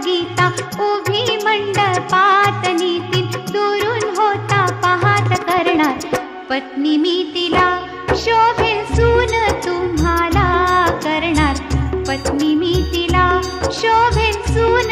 गीता उभी मंडपात नीतील दुरून होता पाहात करणार पत्नी मी तिला शोभेल सून तुम्हाला करणार पत्नी मी तिला शोभेल सून